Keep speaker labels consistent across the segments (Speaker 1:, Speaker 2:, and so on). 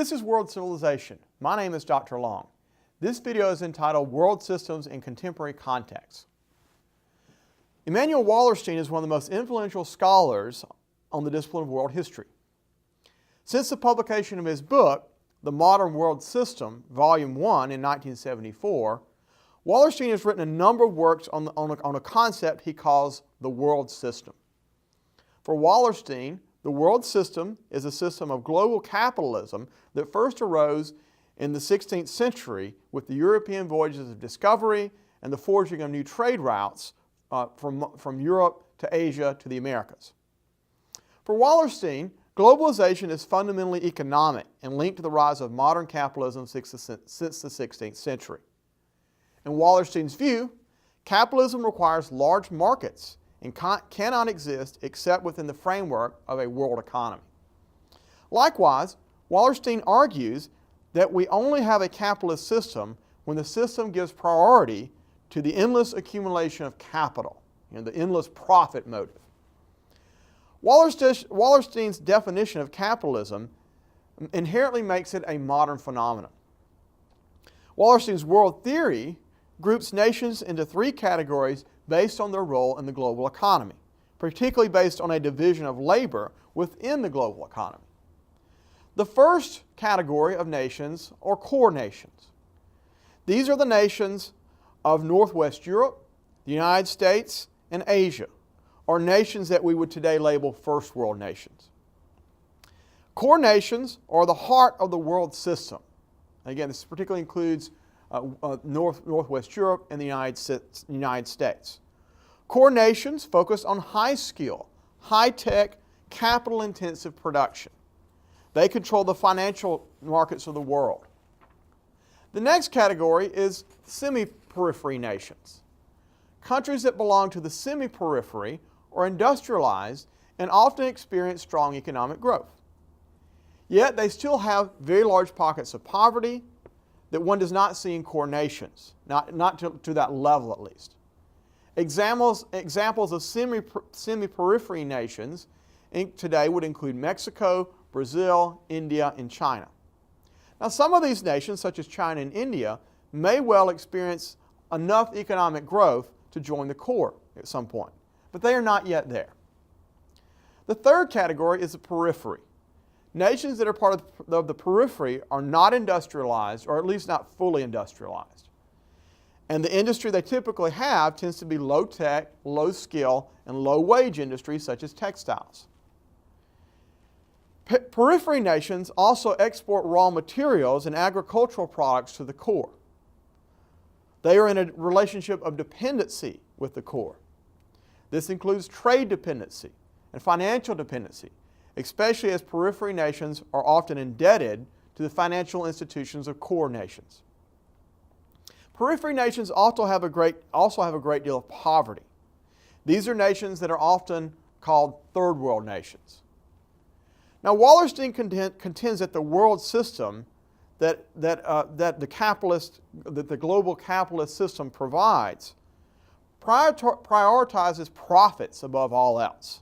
Speaker 1: This is World Civilization. My name is Dr. Long. This video is entitled World Systems in Contemporary Contexts. Emanuel Wallerstein is one of the most influential scholars on the discipline of world history. Since the publication of his book, The Modern World System, Volume 1 in 1974, Wallerstein has written a number of works on a concept he calls the world system. For Wallerstein, the world system is a system of global capitalism that first arose in the 16th century with the European voyages of discovery and the forging of new trade routes from Europe to Asia to the Americas. For Wallerstein, globalization is fundamentally economic and linked to the rise of modern capitalism since the 16th century. In Wallerstein's view, capitalism requires large markets and cannot exist except within the framework of a world economy. Likewise, Wallerstein argues that we only have a capitalist system when the system gives priority to the endless accumulation of capital, the endless profit motive. Wallerstein's definition of capitalism inherently makes it a modern phenomenon. Wallerstein's world theory groups nations into three categories based on their role in the global economy, particularly based on a division of labor within the global economy. The first category of nations are core nations. These are the nations of Northwest Europe, the United States, and Asia, or nations that we would today label first world nations. Core nations are the heart of the world system. Again, this particularly includes Northwest Europe and the United States. Core nations focus on high-skill, high-tech, capital-intensive production. They control the financial markets of the world. The next category is semi-periphery nations. Countries that belong to the semi-periphery are industrialized and often experience strong economic growth. Yet they still have very large pockets of poverty that one does not see in core nations, not to that level at least. Examples of semi-periphery nations today would include Mexico, Brazil, India, and China. Now, some of these nations, such as China and India, may well experience enough economic growth to join the core at some point, but they are not yet there. The third category is the periphery. Nations that are part of the periphery are not industrialized, or at least not fully industrialized. And the industry they typically have tends to be low-tech, low-skill, and low-wage industries such as textiles. Periphery nations also export raw materials and agricultural products to the core. They are in a relationship of dependency with the core. This includes trade dependency and financial dependency, especially as periphery nations are often indebted to the financial institutions of core nations. Periphery nations also have a great deal of poverty. These are nations that are often called third world nations. Now, Wallerstein contends that the world system that the global capitalist system provides prioritizes profits above all else,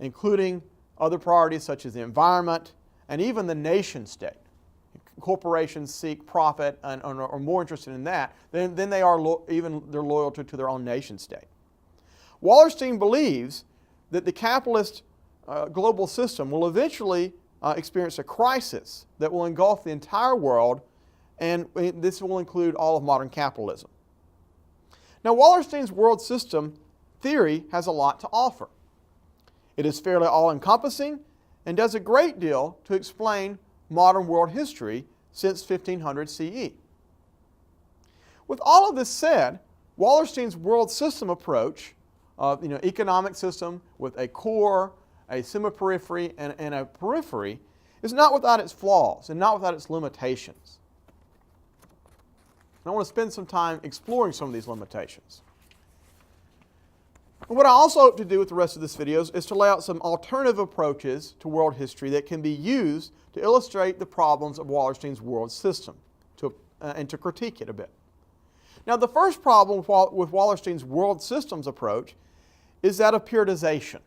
Speaker 1: including other priorities such as the environment and even the nation state. Corporations seek profit and are more interested in that than they are their loyalty to their own nation state. Wallerstein believes that the capitalist global system will eventually experience a crisis that will engulf the entire world, and this will include all of modern capitalism. Now, Wallerstein's world system theory has a lot to offer. It is fairly all-encompassing and does a great deal to explain modern world history since 1500 CE. With all of this said, Wallerstein's world system approach of economic system with a core, a semi-periphery, and a periphery is not without its flaws and not without its limitations. And I want to spend some time exploring some of these limitations. And what I also hope to do with the rest of this video is to lay out some alternative approaches to world history that can be used to illustrate the problems of Wallerstein's world system and to critique it a bit. Now, the first problem with Wallerstein's world systems approach is that of periodization,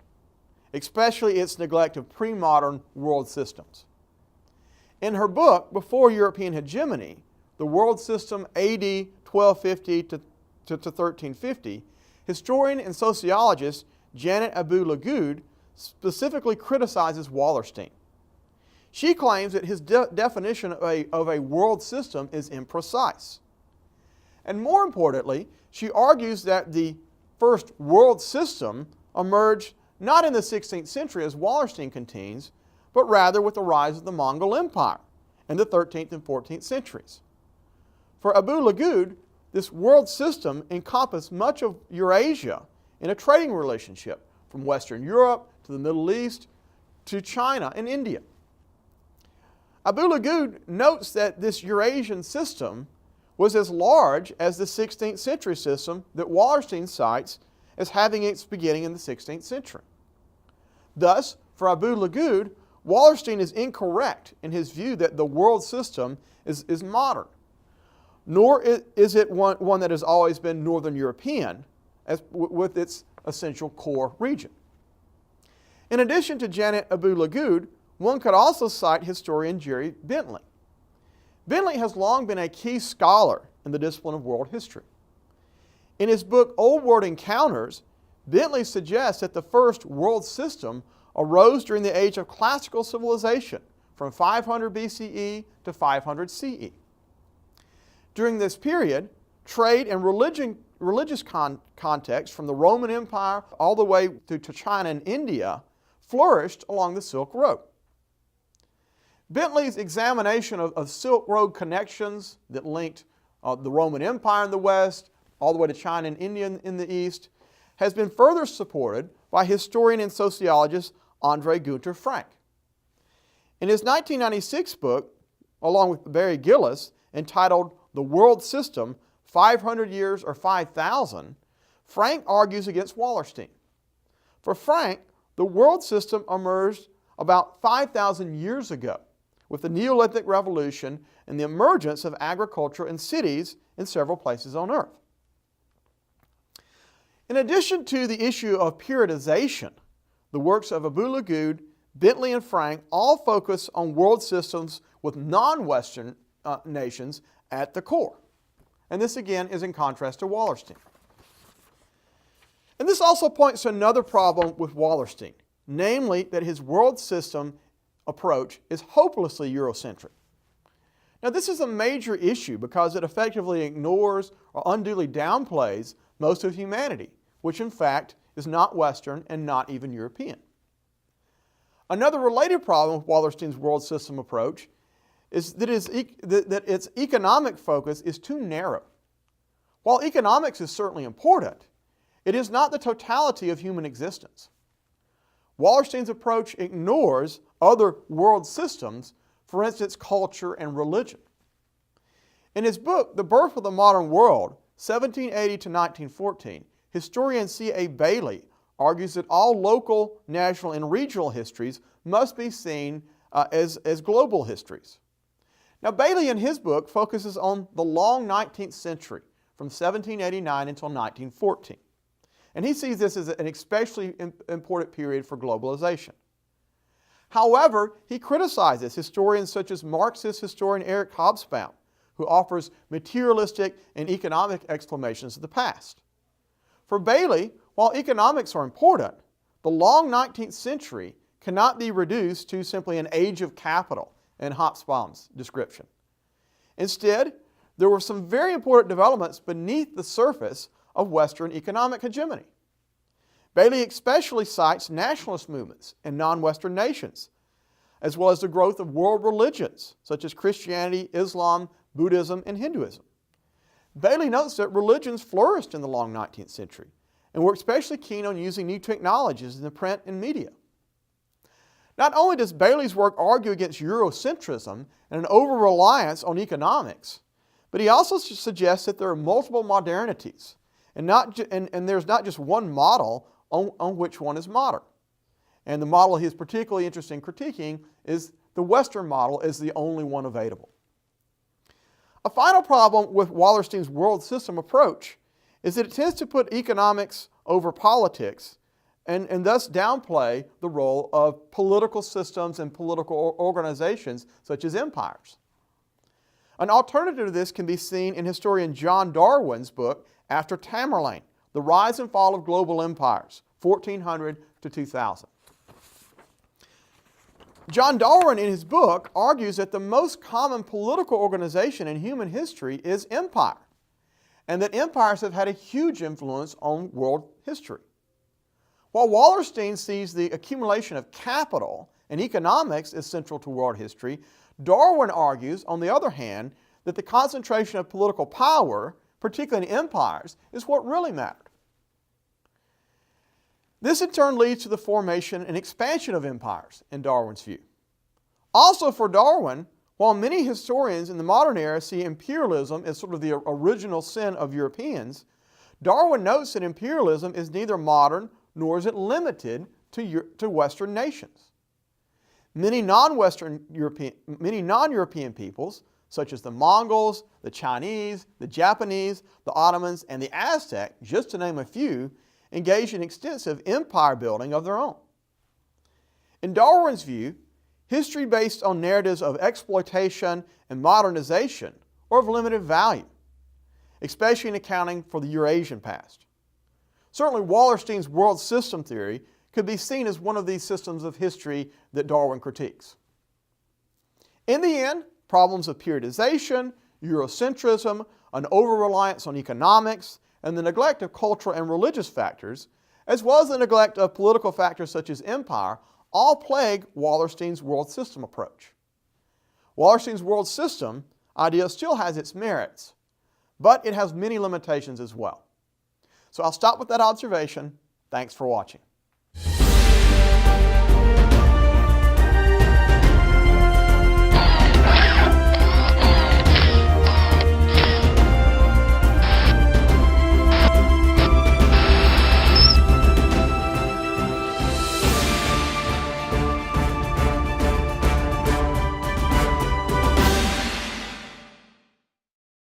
Speaker 1: especially its neglect of pre-modern world systems. In her book, Before European Hegemony, The World System AD 1250 to 1350, historian and sociologist Janet Abu-Lughod specifically criticizes Wallerstein. She claims that his definition of a world system is imprecise. And more importantly, she argues that the first world system emerged not in the 16th century as Wallerstein contains, but rather with the rise of the Mongol Empire in the 13th and 14th centuries. For Abu-Lughod, this world system encompassed much of Eurasia in a trading relationship from Western Europe to the Middle East to China and India. Abu-Lughod notes that this Eurasian system was as large as the 16th century system that Wallerstein cites as having its beginning in the 16th century. Thus, for Abu-Lughod, Wallerstein is incorrect in his view that the world system is modern, nor is it one that has always been Northern European with its essential core region. In addition to Janet Abu-Lughod, one could also cite historian Jerry Bentley. Bentley has long been a key scholar in the discipline of world history. In his book Old World Encounters, Bentley suggests that the first world system arose during the age of classical civilization from 500 BCE to 500 CE. During this period, trade and religious context from the Roman Empire all the way to China and India flourished along the Silk Road. Bentley's examination of Silk Road connections that linked the Roman Empire in the West all the way to China and India in the East has been further supported by historian and sociologist Andre Gunter Frank. In his 1996 book, along with Barry Gillis, entitled The World System, 500 Years or 5,000, Frank argues against Wallerstein. For Frank, the world system emerged about 5,000 years ago with the Neolithic Revolution and the emergence of agriculture and cities in several places on Earth. In addition to the issue of periodization, the works of Abu-Lughod, Bentley, and Frank all focus on world systems with non-Western nations at the core. And this again is in contrast to Wallerstein. And this also points to another problem with Wallerstein, namely that his world system approach is hopelessly Eurocentric. Now this is a major issue because it effectively ignores or unduly downplays most of humanity, which in fact is not Western and not even European. Another related problem with Wallerstein's world system approach is that its economic focus is too narrow. While economics is certainly important, it is not the totality of human existence. Wallerstein's approach ignores other world systems, for instance, culture and religion. In his book, The Birth of the Modern World, 1780 to 1914, historian C.A. Bailey argues that all local, national, and regional histories must be seen as global histories. Now, Bailey in his book focuses on the long 19th century, from 1789 until 1914. And he sees this as an especially important period for globalization. However, he criticizes historians such as Marxist historian Eric Hobsbawm, who offers materialistic and economic explanations of the past. For Bailey, while economics are important, the long 19th century cannot be reduced to simply an age of capital in Hobsbawm's description. Instead, there were some very important developments beneath the surface of Western economic hegemony. Bailey especially cites nationalist movements in non-Western nations, as well as the growth of world religions such as Christianity, Islam, Buddhism, and Hinduism. Bailey notes that religions flourished in the long 19th century and were especially keen on using new technologies in the print and media. Not only does Bailey's work argue against Eurocentrism and an over-reliance on economics, but he also suggests that there are multiple modernities and there's not just one model on which one is modern. And the model he is particularly interested in critiquing is the Western model as the only one available. A final problem with Wallerstein's world system approach is that it tends to put economics over politics and thus downplay the role of political systems and political organizations such as empires. An alternative to this can be seen in historian John Darwin's book, After Tamerlane, The Rise and Fall of Global Empires, 1400 to 2000. John Darwin, in his book, argues that the most common political organization in human history is empire, and that empires have had a huge influence on world history. While Wallerstein sees the accumulation of capital and economics as central to world history, Darwin argues, on the other hand, that the concentration of political power, particularly in empires, is what really mattered. This in turn leads to the formation and expansion of empires, in Darwin's view. Also for Darwin, while many historians in the modern era see imperialism as sort of the original sin of Europeans, Darwin notes that imperialism is neither modern nor is it limited to Western nations. Many non-European peoples, such as the Mongols, the Chinese, the Japanese, the Ottomans, and the Aztec, just to name a few, engaged in extensive empire building of their own. In Darwin's view, history based on narratives of exploitation and modernization are of limited value, especially in accounting for the Eurasian past. Certainly, Wallerstein's world system theory could be seen as one of these systems of history that Darwin critiques. In the end, problems of periodization, Eurocentrism, an over-reliance on economics, and the neglect of cultural and religious factors, as well as the neglect of political factors such as empire, all plague Wallerstein's world system approach. Wallerstein's world system idea still has its merits, but it has many limitations as well. So I'll stop with that observation. Thanks for watching.